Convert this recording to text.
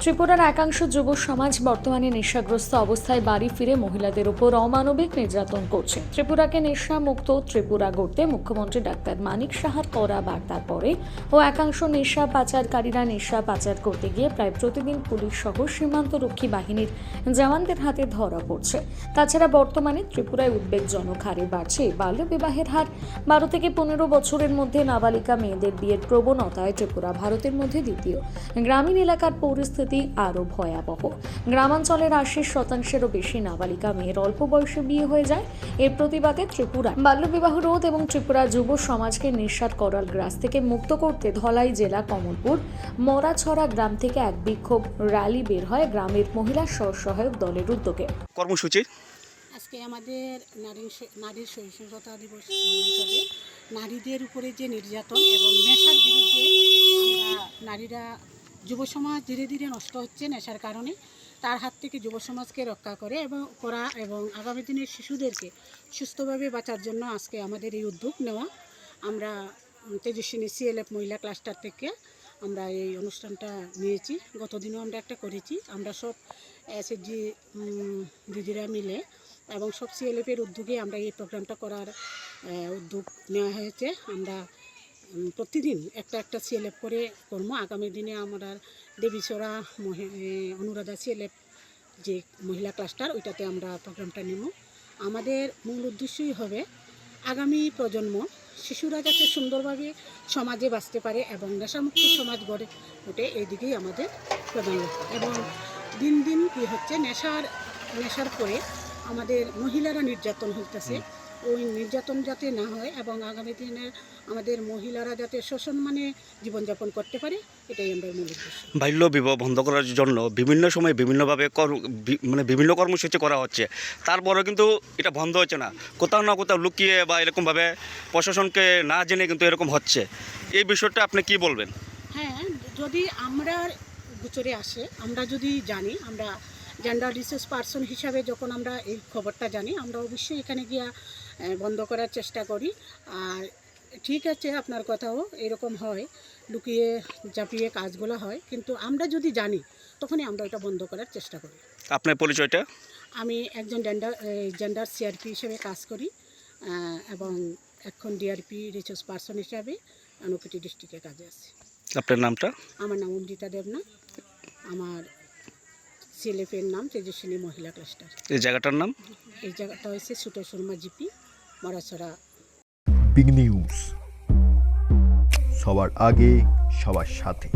ত্রিপুরার একাংশ যুব সমাজ বর্তমানে নেশাগ্রস্ত অবস্থায় বাড়ি ফিরে মহিলাদের উপর অমানবিক নির্যাতন করছে। ত্রিপুরাকে নেশামুক্ত ত্রিপুরা গড়তে মুখ্যমন্ত্রী ডাক্তার মানিক সাহার করা বার্তার পরে ও একাংশ নেশা পাচারকারীরা নেশা পাচার করতে গিয়ে প্রায় প্রতিদিন পুলিশ সহ সীমান্তরক্ষী বাহিনীর জওয়ানদের হাতে ধরা পড়ছে। তাছাড়া বর্তমানে ত্রিপুরায় উদ্বেগজনক হারে বাড়ছে বাল্যবিবাহের হার। 12 থেকে 15 বছরের মধ্যে নাবালিকা মেয়েদের বিয়ের প্রবণতায় ত্রিপুরা ভারতের মধ্যে দ্বিতীয়। গ্রামীণ এলাকার পরিস্থিতি আরও ভয়াবহ। গ্রামাঞ্চলের 80%-এরও বেশি নাবালিকা মেয়ের অল্প বয়সে বিয়ে হয়ে যায়। এর প্রতিবাদে ত্রিপুরা বাল্যবিবাহ রোধ এবং ত্রিপুরা যুব সমাজকে নেশার করাল গ্রাস থেকে মুক্ত করতে ধলাই জেলা কমলপুর মরাছড়া গ্রাম থেকে এক বিক্ষোভ র্যালি বের হয় গ্রামের মহিলা স্বসহায়ক দলের উদ্যোগে। কর্মসূচি আজকে আমাদের নারীর সহিষ্ণুতা দিবস হিসাবে নারীদের উপরে যে নির্যাতন এবং নেশার বিরুদ্ধে আমরা নারীরা যুব সমাজ ধীরে ধীরে নষ্ট হচ্ছে নেশার কারণে, তার হাত থেকে যুব সমাজকে রক্ষা করা এবং আগামী দিনের শিশুদেরকে সুস্থভাবে বাঁচার জন্য আজকে আমাদের এই উদ্যোগ নেওয়া। আমরা তেজস্বিনী CLF মহিলা ক্লাস্টার থেকে আমরা এই অনুষ্ঠানটা নিয়েছি। গতদিনও আমরা একটা করেছি। আমরা সব SHG দিদিরা মিলে এবং সব CLF-এর উদ্যোগে আমরা এই প্রোগ্রামটা করার উদ্যোগ নেওয়া হয়েছে। আমরা প্রতিদিন একটা CLF করে করবো। আগামী দিনে আমরা দেবীচড়া অনুরাধা CLF যে মহিলা ক্লাস্টার, ওইটাতে আমরা প্রোগ্রামটা নেব। আমাদের মূল উদ্দেশ্যই হবে আগামী প্রজন্ম শিশুরা যাতে সুন্দরভাবে সমাজে বাঁচতে পারে এবং নেশামুক্ত সমাজ গড়ে ওঠে, এই দিকেই আমাদের প্রধান লক্ষ্য। এবং দিন দিন কী হচ্ছে, নেশার পরে আমাদের মহিলারা নির্যাতন হইতেছে। ওই নির্যাতন যাতে না হয় এবং আগামী দিনে আমাদের মহিলারা যাতে সসম্মানে জীবনযাপন করতে পারে, এটাই আমরা মূল উদ্দেশ্য। বাল্য বিবাহ বন্ধ করার জন্য বিভিন্ন সময় বিভিন্নভাবে বিভিন্ন কর্মসূচি করা হচ্ছে, তারপরেও কিন্তু এটা বন্ধ হচ্ছে না। কোথাও না কোথাও লুকিয়ে বা এরকমভাবে প্রশাসনকে না জেনে কিন্তু এরকম হচ্ছে। এই বিষয়টা আপনি কি বলবেন? হ্যাঁ, যদি আমরা গোচরে আসে, আমরা যদি জানি, আমরা জেন্ডার রিসোর্স পার্সন হিসাবে যখন আমরা এই খবরটা জানি, আমরা অবশ্যই এখানে গিয়া বন্ধ করার চেষ্টা করি। আর ঠিক আছে, আপনার কথাও এরকম হয়, লুকিয়ে চাপিয়ে কাজগুলো হয়, কিন্তু আমরা যদি জানি তখনই আমরা এটা বন্ধ করার চেষ্টা করি। আপনার পরিচয়টা? আমি একজন জেন্ডার CRP হিসেবে কাজ করি এবং এখন DRP রিসোর্স পার্সন হিসাবে ঊনকোটি ডিস্ট্রিক্টে কাজে আছি। আপনার নামটা? আমার নাম অমৃতা দেবনাথ। আমার CLF-এর নাম তেজস্বিনী মহিলা ক্লাস্টার। এই জায়গাটার নাম? এই জায়গাটা হচ্ছে সুটো Sharma GP Marachhara. Big news, সবার আগে সবার সাথে।